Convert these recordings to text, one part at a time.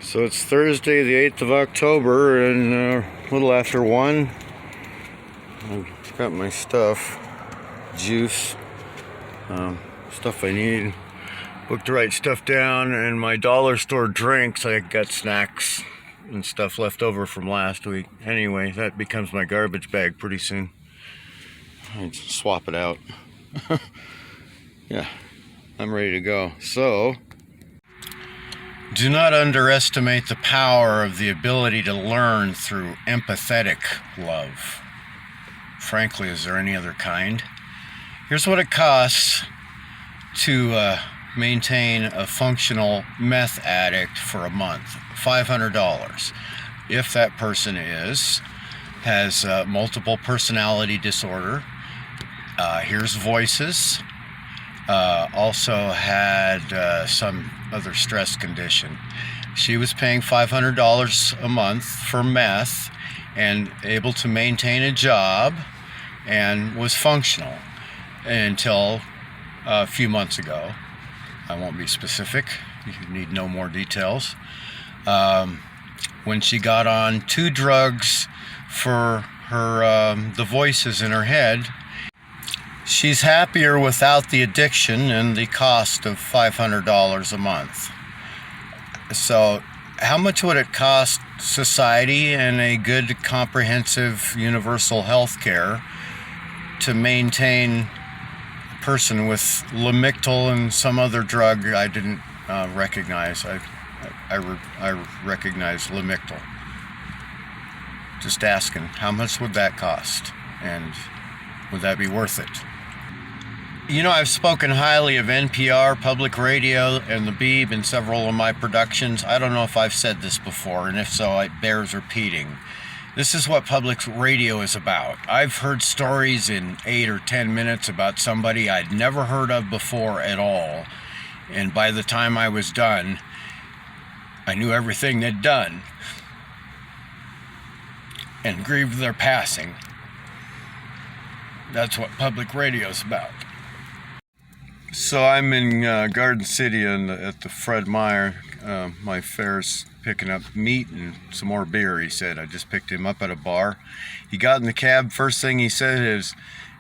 So it's Thursday, the 8th of October, and a little after 1. I've got my stuff, juice, stuff I need. Booked to write stuff down, and my dollar store drinks. I got snacks and stuff left over from last week. Anyway, that becomes my garbage bag pretty soon. I'd swap it out. Yeah, I'm ready to go. So, do not underestimate the power of the ability to learn through empathetic love. Frankly, is there any other kind? Here's what it costs to maintain a functional meth addict for a month. $500. If that person has multiple personality disorder, hears voices, also had some other stress condition. She was paying $500 a month for meth and able to maintain a job and was functional until a few months ago. I won't be specific. You need no more details. When she got on 2 drugs for her the voices in her head, she's happier without the addiction and the cost of $500 a month. So how much would it cost society and a good comprehensive universal health care to maintain a person with Lamictal and some other drug I didn't recognize? I recognize Lamictal. Just asking, how much would that cost? And would that be worth it? You know, I've spoken highly of NPR, public radio, and the Beeb in several of my productions. I don't know if I've said this before, and if so, it bears repeating. This is what public radio is about. I've heard stories in 8 or 10 minutes about somebody I'd never heard of before at all, and by the time I was done, I knew everything they'd done and grieved their passing. That's what public radio is about. So I'm in Garden City at the Fred Meyer. My fare's picking up meat and some more beer, he said. I just picked him up at a bar. He got in the cab. First thing he said is,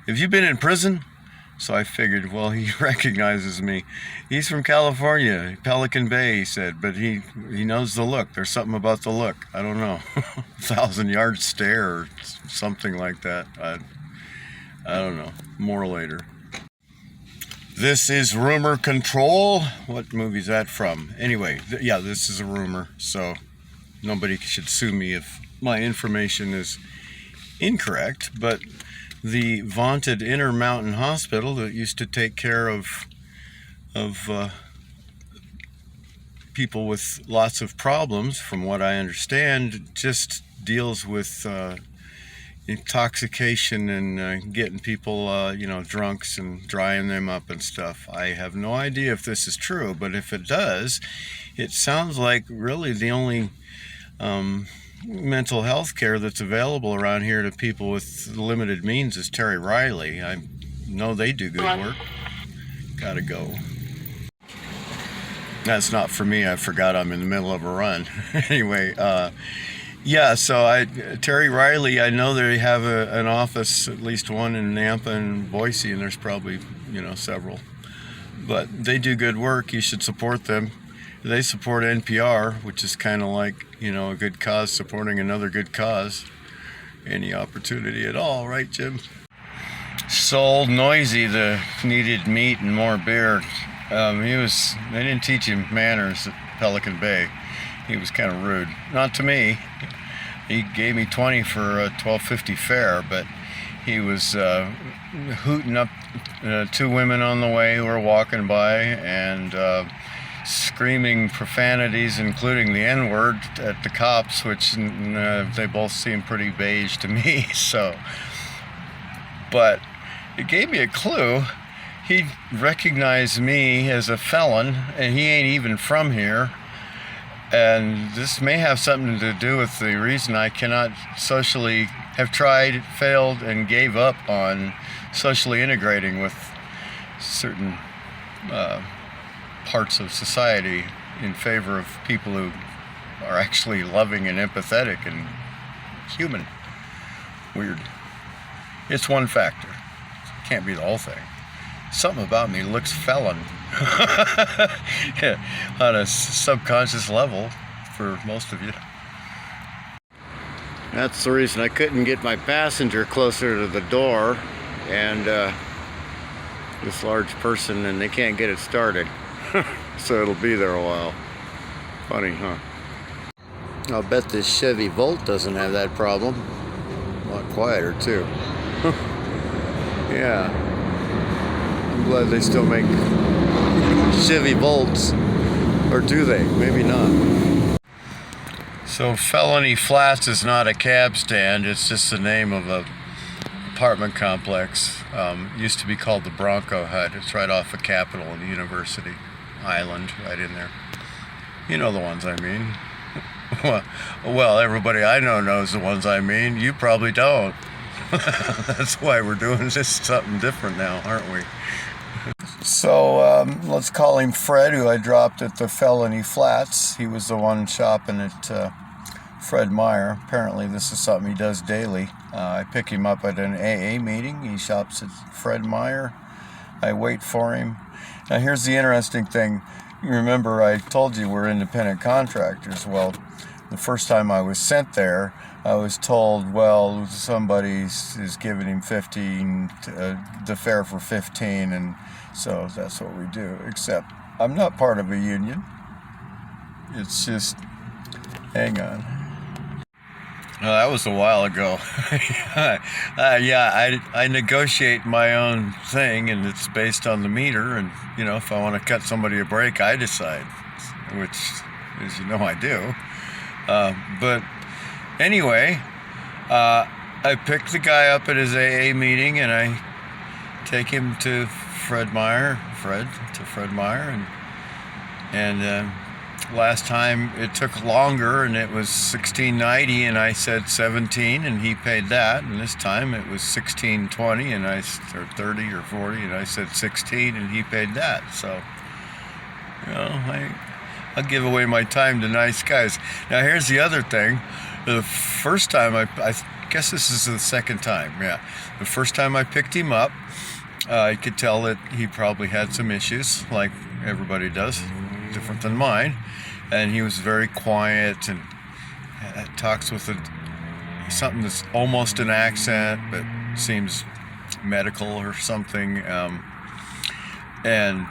"Have you been in prison?" So I figured, well, he recognizes me. He's from California, Pelican Bay, he said, but he knows the look. There's something about the look. I don't know. 1,000-yard stare or something like that. I don't know. More later. This is Rumor Control. What movie is that from? Anyway, yeah, this is a rumor, so nobody should sue me if my information is incorrect, but the vaunted Intermountain Hospital that used to take care of people with lots of problems, from what I understand, just deals with intoxication and getting people, drunks and drying them up and stuff. I have no idea if this is true, but if it does, it sounds like really the only mental health care that's available around here to people with limited means is Terry Riley. I know they do good work. Gotta go. That's not for me. I forgot I'm in the middle of a run. Anyway, yeah, so Terry Riley, I know they have an office, at least one in Nampa and Boise, and there's probably, several. But they do good work. You should support them. They support NPR, which is kind of like, a good cause supporting another good cause. Any opportunity at all, right, Jim? So old Noisy, the needed meat and more beer. They didn't teach him manners at Pelican Bay. He was kind of rude. Not to me. He gave me 20 for a $12.50 fare, but he was hooting up 2 women on the way who were walking by and screaming profanities, including the N-word, at the cops, which they both seemed pretty beige to me. So, but it gave me a clue. He recognized me as a felon, and he ain't even from here. And this may have something to do with the reason I cannot socially have tried, failed, and gave up on socially integrating with certain parts of society in favor of people who are actually loving and empathetic and human. Weird. It's one factor. Can't be the whole thing. Something about me looks felon. Yeah, on a subconscious level for most of you. That's the reason I couldn't get my passenger closer to the door, and this large person, and they can't get it started. So it'll be there a while. Funny, huh? I'll bet this Chevy Volt doesn't have that problem. A lot quieter too. Yeah. I'm glad they still make Chevy Volts. Or do they? Maybe not. So Felony Flats is not a cab stand. It's just the name of a apartment complex. Used to be called the Bronco Hut. It's right off of Capitol and University Island, right in there. You know the ones I mean. Well, everybody I know knows the ones I mean. You probably don't. That's why we're doing just something different now, aren't we? So let's call him Fred, who I dropped at the Felony Flats. He was the one shopping at Fred Meyer. Apparently this is something he does daily. I pick him up at an AA meeting. He shops at Fred Meyer. I wait for him. Now here's the interesting thing. You remember I told you we're independent contractors. Well, the first time I was sent there, I was told, well, somebody is giving him 15, the fare for 15, and so that's what we do. Except I'm not part of a union. It's just, hang on. That was a while ago. Yeah, I negotiate my own thing, and it's based on the meter, and you know, if I want to cut somebody a break, I decide, which, as you know, I do. But anyway, I picked the guy up at his AA meeting, and I take him to Fred Meyer, and last time it took longer, and it was $16.90, and I said 17, and he paid that. And this time it was $16.20, and or 30 or 40, and I said 16, and he paid that. So, you know, I'll give away my time to nice guys. Now here's the other thing. The first time I guess this is the second time. Yeah, the first time I picked him up, I could tell that he probably had some issues, like everybody does, different than mine. And he was very quiet and talks with something that's almost an accent, but seems medical or something. And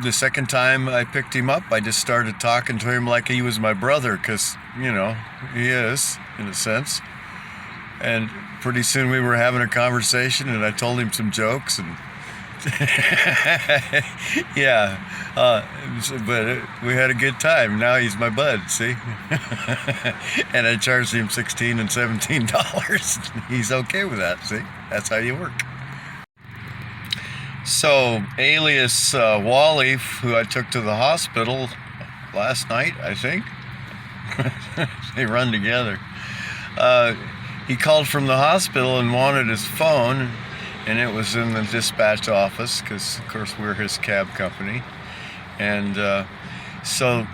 the second time I picked him up, I just started talking to him like he was my brother, because, you know, he is, in a sense. And pretty soon we were having a conversation, and I told him some jokes, and yeah, but we had a good time. Now he's my bud, see? And I charged him $16 and $17. He's okay with that, see? That's how you work. So, alias Wally, who I took to the hospital last night, I think. They run together. He called from the hospital and wanted his phone, and it was in the dispatch office, because, of course, we're his cab company. And so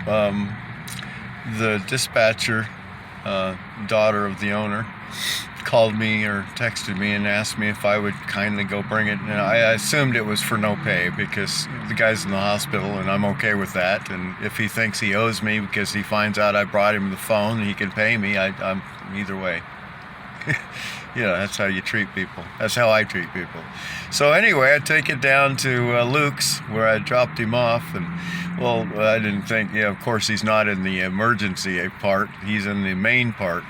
the dispatcher, daughter of the owner, called me or texted me and asked me if I would kindly go bring it. And I assumed it was for no pay, because the guy's in the hospital, and I'm okay with that. And if he thinks he owes me because he finds out I brought him the phone and he can pay me, I'm either way. Yeah, that's how you treat people. That's how I treat people. So anyway, I take it down to Luke's, where I dropped him off. And, well, I didn't think, yeah, of course he's not in the emergency part. He's in the main part.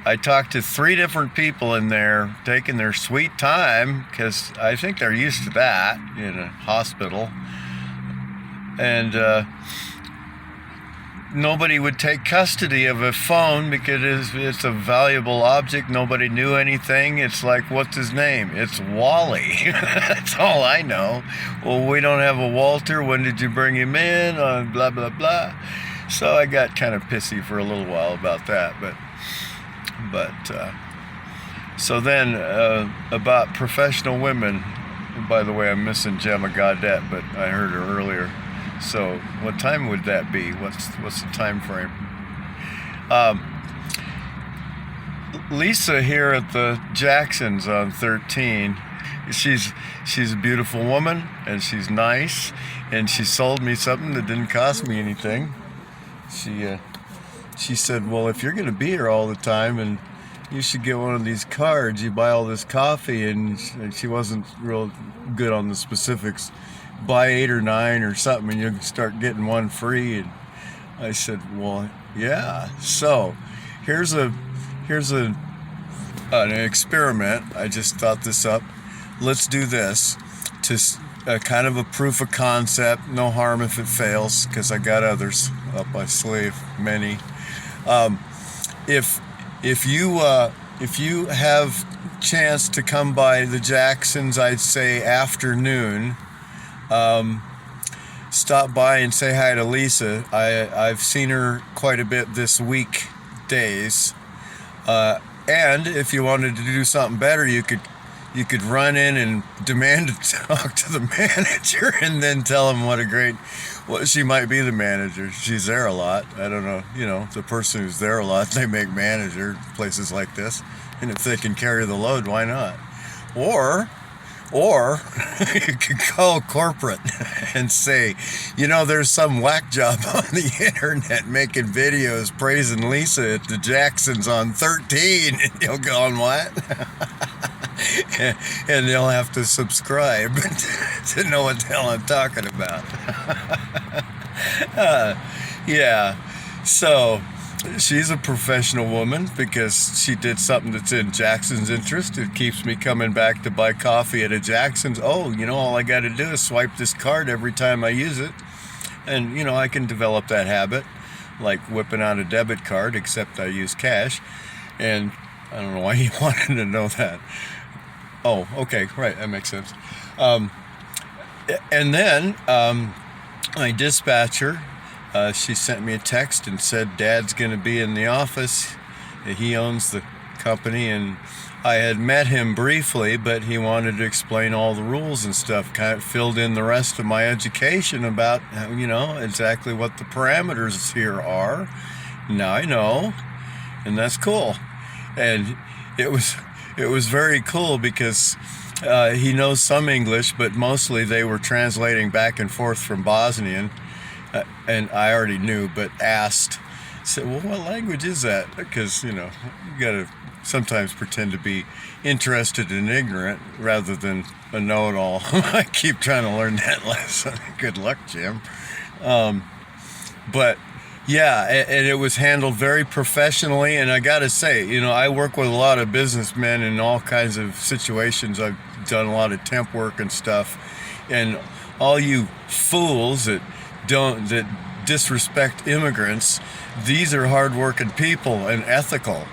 I talked to 3 different people in there, taking their sweet time, because I think they're used to that in a hospital. And nobody would take custody of a phone because it's a valuable object. Nobody knew anything. It's like, what's his name? It's Wally. That's all I know. Well, we don't have a Walter. When did you bring him in? Blah, blah, blah. So I got kind of pissy for a little while about that. But so then about professional women. By the way, I'm missing Gemma Gaudette, but I heard her earlier. So what time would that be? What's the time frame? Um, Lisa here at the Jacksons on 13. She's a beautiful woman, and she's nice, and she sold me something that didn't cost me anything. She said, well, if you're going to be here all the time, and you should get one of these cards, you buy all this coffee, and she wasn't real good on the specifics. Buy 8 or 9 or something, and you'll start getting one free. And I said, well, yeah. So here's an experiment. I just thought this up. Let's do this to kind of a proof of concept. No harm if it fails, because I got others up my sleeve, many. If you have chance to come by the Jacksons, I'd say afternoon, stop by and say hi to Lisa. I've seen her quite a bit this week days. And if you wanted to do something better, you could run in and demand to talk to the manager, and then tell him well, she might be the manager. She's there a lot. I don't know. The person who's there a lot, they make manager places like this. And if they can carry the load, why not? Or you could call corporate and say, there's some whack job on the internet making videos praising Lisa at the Jacksons on 13. And you'll go, on what? And they'll have to subscribe to know what the hell I'm talking about. Yeah. So she's a professional woman because she did something that's in Jackson's interest. It keeps me coming back to buy coffee at a Jackson's. Oh, all I got to do is swipe this card every time I use it. And, I can develop that habit, like whipping out a debit card, except I use cash. And I don't know why you wanted to know that. Oh, okay, right, that makes sense. And then my dispatcher, she sent me a text and said Dad's going to be in the office. He owns the company, and I had met him briefly, but he wanted to explain all the rules and stuff. Kind of filled in the rest of my education about, exactly what the parameters here are. Now I know, and that's cool. And it was very cool because he knows some English, but mostly they were translating back and forth from Bosnian. And I already knew, but asked, said, well, what language is that? Because, you got to sometimes pretend to be interested and ignorant rather than a know-it-all. I keep trying to learn that lesson. Good luck, Jim. But yeah, and it was handled very professionally. And I got to say, I work with a lot of businessmen in all kinds of situations. I've done a lot of temp work and stuff. And all you fools that disrespect immigrants, these are hardworking people and ethical.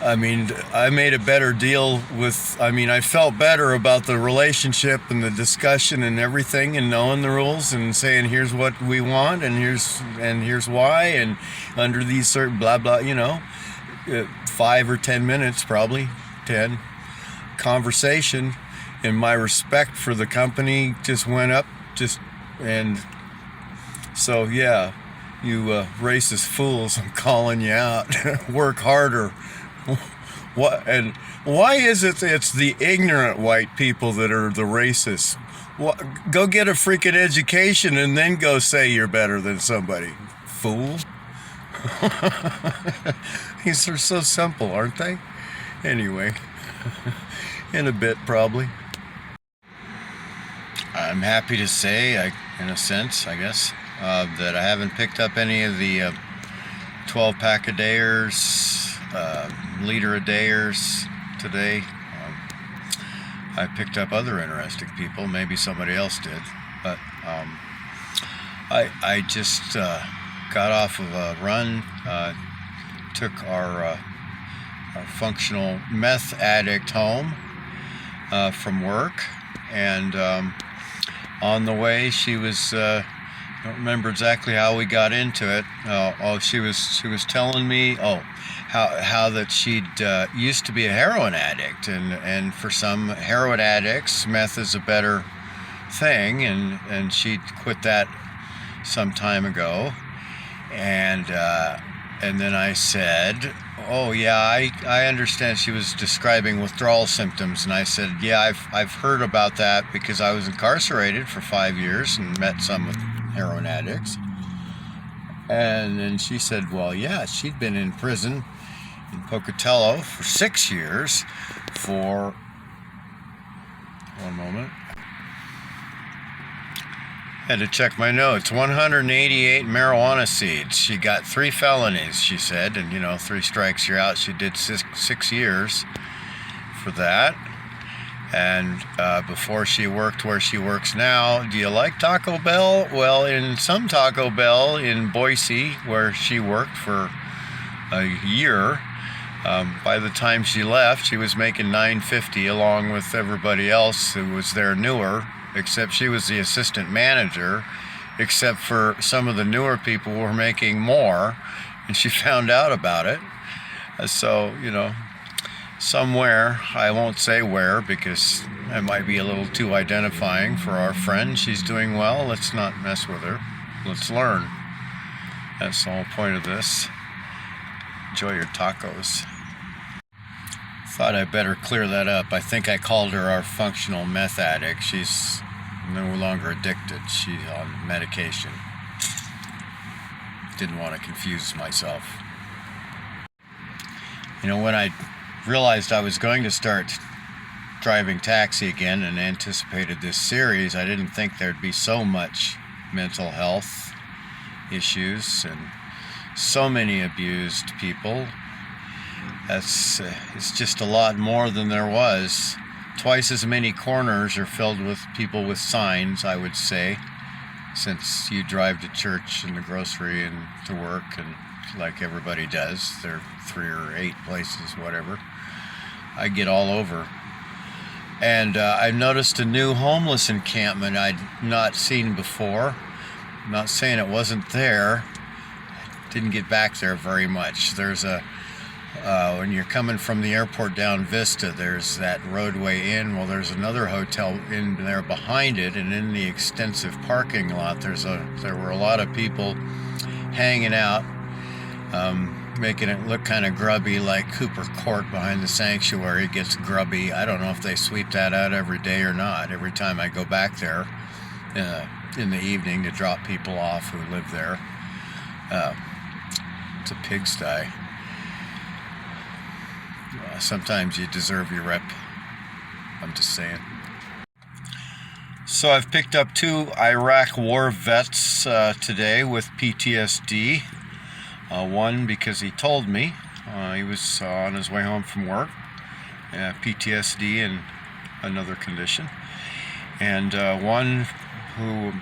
I mean, I made a better deal I felt better about the relationship and the discussion and everything, and knowing the rules and saying, here's what we want, and here's why, and under these certain blah, blah, 5 or 10 minutes, probably 10 conversation, and my respect for the company just went up, and so, yeah, you racist fools, I'm calling you out. Work harder. What? And why is it it's the ignorant white people that are the racists? Go get a freaking education and then go say you're better than somebody. Fool. These are so simple, aren't they? Anyway, in a bit, probably. I'm happy to say, in a sense, I guess, that I haven't picked up any of the 12-pack-a-dayers, liter-a-dayers today. I picked up other interesting people. Maybe somebody else did. But I just got off of a run, took our functional meth addict home from work, and on the way she was I don't remember exactly how we got into it. She was telling me how that she'd used to be a heroin addict, and for some heroin addicts meth is a better thing, and she'd quit that some time ago, and And then I said, oh yeah, I understand. She was describing withdrawal symptoms, and I said, yeah, I've heard about that because I was incarcerated for 5 years and met some with heroin addicts. And then she said, well, yeah, she'd been in prison in Pocatello for 6 years for, one moment, had to check my notes, 188 marijuana seeds. She got 3 felonies, she said, and 3 strikes, you're out. She did 6 years for that. And before she worked where she works now, do you like Taco Bell? Well, in some Taco Bell in Boise, where she worked for a year, by the time she left, she was making $9.50 along with everybody else who was there newer, except she was the assistant manager, except for some of the newer people were making more, and she found out about it. So, somewhere, I won't say where because it might be a little too identifying for our friend. She's doing well. Let's not mess with her. Let's learn. That's the whole point of this. Enjoy your tacos. Thought I'd better clear that up. I think I called her our functional meth addict. She's no longer addicted. She's on medication. Didn't want to confuse myself. When I realized I was going to start driving taxi again and anticipated this series, I didn't think there'd be so much mental health issues and so many abused people. It's just a lot more than there was. Twice as many corners are filled with people with signs, I would say, since you drive to church and the grocery and to work, and like everybody does, there are 3 or 8 places, whatever. I get all over. And I've noticed a new homeless encampment I'd not seen before. I'm not saying it wasn't there. Didn't get back there very much. There's when you're coming from the airport down Vista, there's that roadway in. Well, there's another hotel in there behind it, and in the extensive parking lot, there were a lot of people hanging out, making it look kind of grubby, like Cooper Court behind the sanctuary gets grubby. I don't know if they sweep that out every day or not. Every time I go back there in the evening to drop people off who live there, it's a pigsty. Sometimes you deserve your rep. I'm just saying. So I've picked up 2 Iraq war vets today with PTSD. One because he told me he was on his way home from work, PTSD and another condition, and one who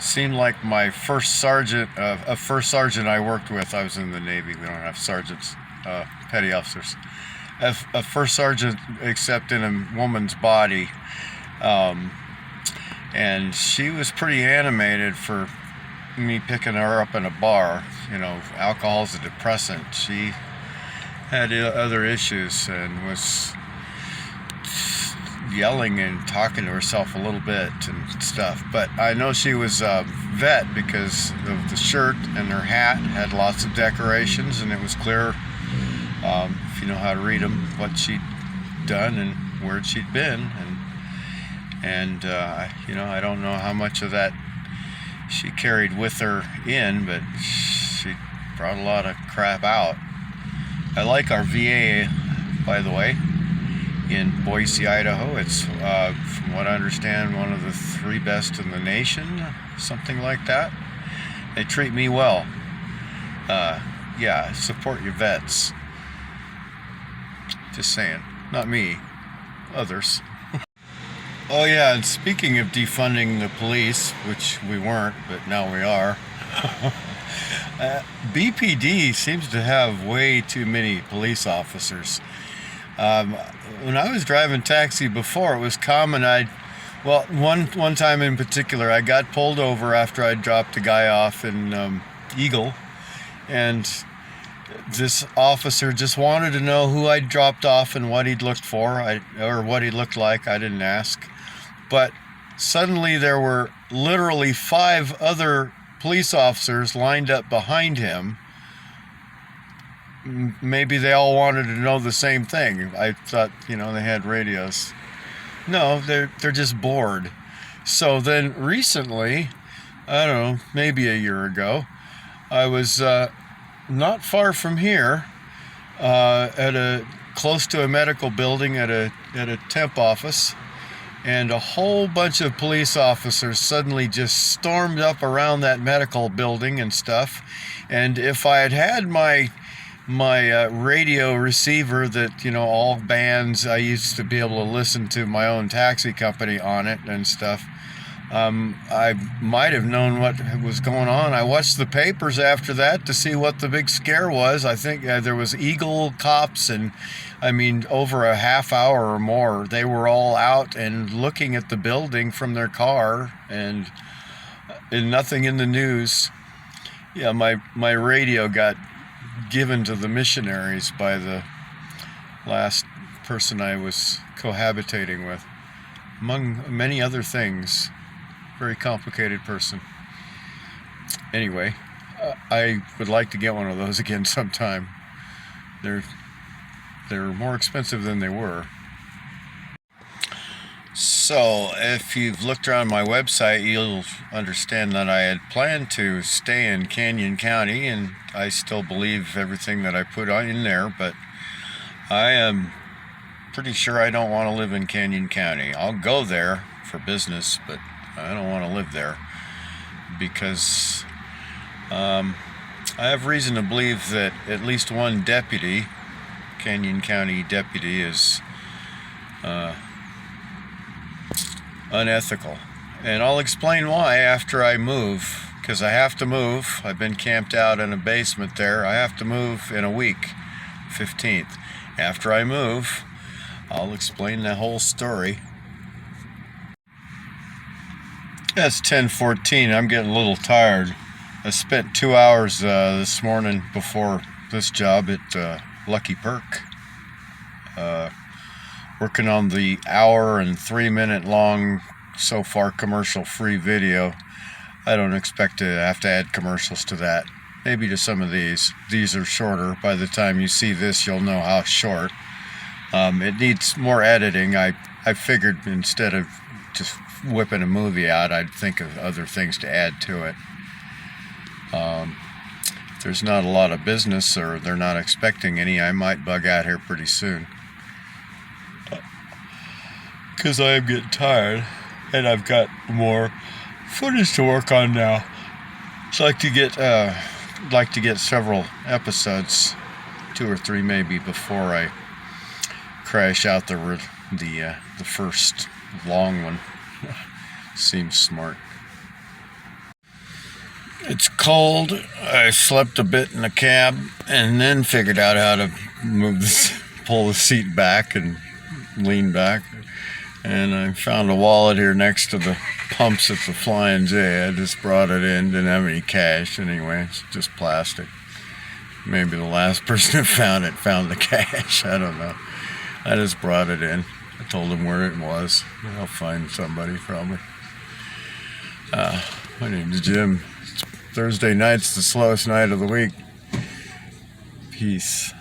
seemed like my first sergeant, a first sergeant I worked with. I was in the Navy. We don't have sergeants, petty officers. A first sergeant, except in a woman's body, and she was pretty animated for me picking her up in a bar. Alcohol's a depressant. She had other issues and was yelling and talking to herself a little bit and stuff. But I know she was a vet because of the shirt, and her hat had lots of decorations, and it was clear, if you know how to read them, what she'd done and where she'd been. And I don't know how much of that she carried with her in, but she brought a lot of crap out. I like our VA, by the way, in Boise, Idaho. It's, from what I understand, one of the 3 best in the nation, something like that. They treat me well. Yeah, support your vets. Just saying. Not me. Others. Oh yeah, and speaking of defunding the police, which we weren't, but now we are, BPD seems to have way too many police officers. When I was driving taxi before, it was common. One time in particular, I got pulled over after I dropped a guy off in Eagle, and this officer just wanted to know who I'd dropped off and what he'd looked for, or what he looked like. I didn't ask. But suddenly there were literally 5 other police officers lined up behind him. Maybe they all wanted to know the same thing. I thought, they had radios. No, they're just bored. So then recently, I don't know, maybe a year ago, I was not far from here, close to a medical building at a temp office, and a whole bunch of police officers suddenly just stormed up around that medical building and stuff. And if I had had my radio receiver that, all bands, I used to be able to listen to my own taxi company on it and stuff, I might have known what was going on. I watched the papers after that to see what the big scare was. I think there was Eagle cops, and over a half hour or more, they were all out and looking at the building from their car, and nothing in the news. Yeah, my radio got given to the missionaries by the last person I was cohabitating with, among many other things. Very complicated person. Anyway, I would like to get one of those again sometime. They're more expensive than they were. So if you've looked around my website, you'll understand that I had planned to stay in Canyon County, and I still believe everything that I put in there, but I am pretty sure I don't want to live in Canyon County. I'll go there for business, but I don't want to live there because I have reason to believe that at least one Canyon County deputy, is unethical. And I'll explain why after I move, because I have to move. I've been camped out in a basement there. I have to move in a week, 15th. After I move, I'll explain the whole story. It's 10:14. I'm getting a little tired. I spent 2 hours this morning before this job at Lucky Perk, working on the hour and 3-minute long so far commercial-free video. I don't expect to have to add commercials to that. Maybe to some of these. These are shorter. By the time you see this, you'll know how short. It needs more editing. I figured instead of just whipping a movie out, I'd think of other things to add to it. If there's not a lot of business, or they're not expecting any, I might bug out here pretty soon. Because I am getting tired, and I've got more footage to work on now. So I'd like to get several episodes, 2 or 3 maybe, before I crash out the first long one. Seems smart. It's cold. I slept a bit in the cab and then figured out how to pull the seat back and lean back. And I found a wallet here next to the pumps at the Flying J. I just brought it in. Didn't have any cash anyway. It's just plastic. Maybe the last person that found the cash. I don't know. I just brought it in. I told them where it was. I'll find somebody probably. My name's Jim. Thursday night's the slowest night of the week. Peace.